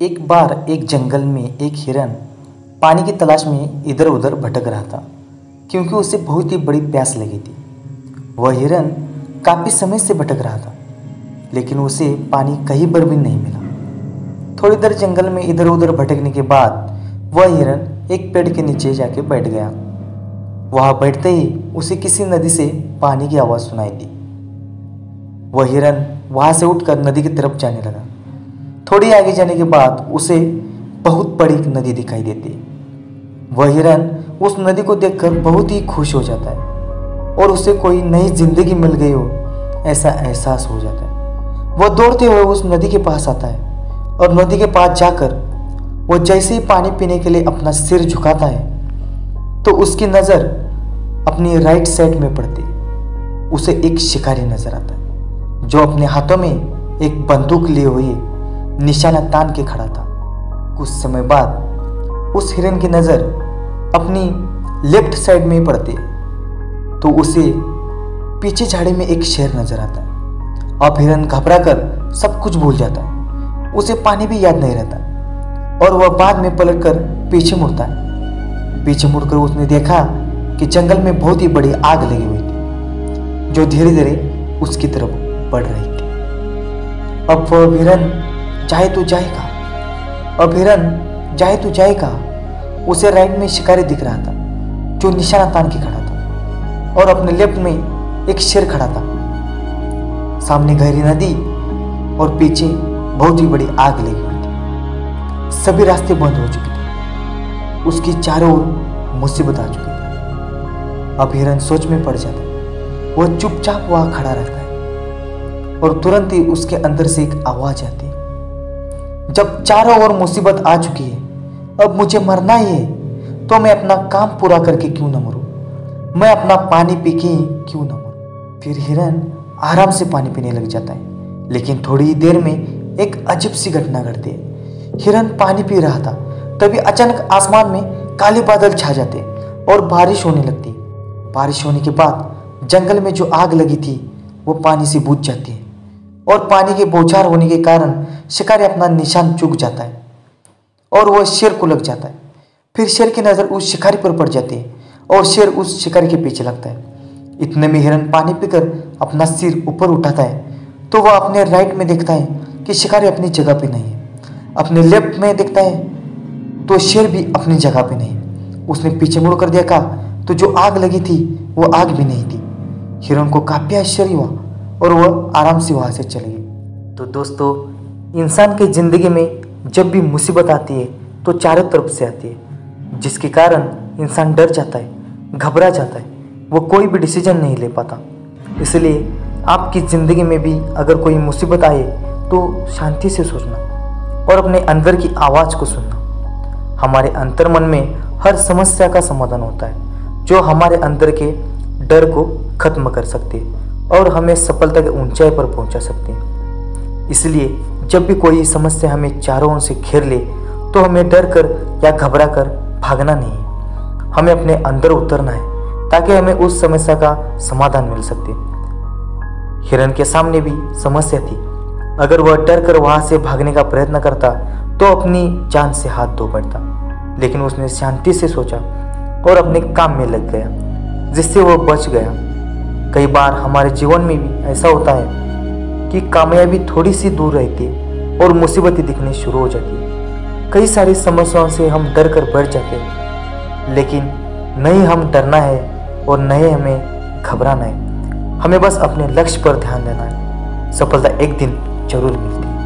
एक बार एक जंगल में एक हिरन पानी की तलाश में इधर उधर भटक रहा था, क्योंकि उसे बहुत ही बड़ी प्यास लगी थी। वह हिरन काफ़ी समय से भटक रहा था, लेकिन उसे पानी कहीं पर भी नहीं मिला। थोड़ी देर जंगल में इधर उधर भटकने के बाद वह हिरन एक पेड़ के नीचे जाके बैठ गया। वहाँ बैठते ही उसे किसी नदी से पानी की आवाज़ सुनाई दी। वह हिरन वहाँ से उठकर नदी की तरफ जाने लगा। थोड़ी आगे जाने के बाद उसे बहुत बड़ी नदी दिखाई देती है। वह हिरन उस नदी को देखकर बहुत ही खुश हो जाता है और उसे कोई नई जिंदगी मिल गई हो ऐसा एहसास हो जाता है। वह दौड़ते हुए उस नदी के पास आता है और नदी के पास जाकर वह जैसे ही पानी पीने के लिए अपना सिर झुकाता है तो उसकी नज़र अपनी राइट साइड में पड़ती है। उसे एक शिकारी नजर आता है जो अपने हाथों में एक बंदूक लिए हुए निशाना तान के खड़ा था। कुछ समय बाद उस हिरन की नज़र अपनी लेफ्ट साइड में पड़ती है तो उसे पीछे झाड़ी में एक शेर नजर आता है। अब हिरन घबरा कर सब कुछ भूल जाता है, उसे पानी भी याद नहीं रहता और वह बाद में पलट कर पीछे मुड़ता है। पीछे मुड़कर उसने देखा कि जंगल में बहुत ही बड़ी आग लगी हुई थी जो धीरे धीरे उसकी तरफ बढ़ रही थी। अब वह हिरन जाए तो जाएगा, अब हिरन जाए तो जाएगा। उसे राइट में शिकारी दिख रहा था जो निशाना तान के खड़ा था और अपने लेफ्ट में एक शेर खड़ा था। सामने गहरी नदी और पीछे बहुत ही बड़ी आग लगी हुई थी। सभी रास्ते बंद हो चुके थे, उसकी चारों ओर मुसीबत आ चुकी थी। अब हिरन सोच में पड़ जाता है। वह चुपचाप वहां खड़ा रहता है और तुरंत ही उसके अंदर से एक आवाज आती है, जब चारों ओर मुसीबत आ चुकी है, अब मुझे मरना ही है तो मैं अपना काम पूरा करके क्यों न मरूं, मैं अपना पानी पी के क्यों न मरूं। फिर हिरन आराम से पानी पीने लग जाता है, लेकिन थोड़ी ही देर में एक अजीब सी घटना घटती है। हिरन पानी पी रहा था, तभी अचानक आसमान में काले बादल छा जाते और बारिश होने लगती। बारिश होने के बाद जंगल में जो आग लगी थी वो पानी से बुझ जाती है और पानी के बौछार होने के कारण शिकारी अपना निशान चूक जाता है और वह शेर को लग जाता है। फिर शेर की नज़र उस शिकारी पर पड़ जाती है और शेर उस शिकारी के पीछे लगता है। इतने में हिरन पानी पीकर अपना सिर ऊपर उठाता है तो वह अपने राइट में देखता है कि शिकारी अपनी जगह पे नहीं है। अपने लेफ्ट में देखता है तो शेर भी अपनी जगह पे नहीं है। उसने पीछे मुड़कर देखा तो जो आग लगी थी वो आग भी नहीं थी। हिरन को काफ़ी आश्चर्य हुआ और वह आराम से वहाँ से चले गए। तो दोस्तों, इंसान की ज़िंदगी में जब भी मुसीबत आती है तो चारों तरफ से आती है, जिसके कारण इंसान डर जाता है, घबरा जाता है, वो कोई भी डिसीजन नहीं ले पाता। इसलिए आपकी ज़िंदगी में भी अगर कोई मुसीबत आए तो शांति से सोचना और अपने अंदर की आवाज़ को सुनना। हमारे अंतर्मन में हर समस्या का समाधान होता है जो हमारे अंदर के डर को खत्म कर सकती है और हमें सफलता के ऊंचाई पर पहुंचा सकती है। इसलिए जब भी कोई समस्या हमें चारों ओर से घेर ले तो हमें डर कर या घबरा कर भागना नहीं, हमें अपने अंदर उतरना है ताकि हमें उस समस्या का समाधान मिल सके। हिरन के सामने भी समस्या थी। अगर वह डर कर वहाँ से भागने का प्रयत्न करता तो अपनी जान से हाथ धो बैठता, लेकिन उसने शांति से सोचा और अपने काम में लग गया, जिससे वह बच गया। कई बार हमारे जीवन में भी ऐसा होता है कि कामयाबी थोड़ी सी दूर रहती है और मुसीबतें दिखनी शुरू हो जाती है। कई सारी समस्याओं से हम डर कर बैठ जाते हैं, लेकिन नहीं हम डरना है और नहीं हमें घबराना है। हमें बस अपने लक्ष्य पर ध्यान देना है। सफलता एक दिन जरूर मिलती है।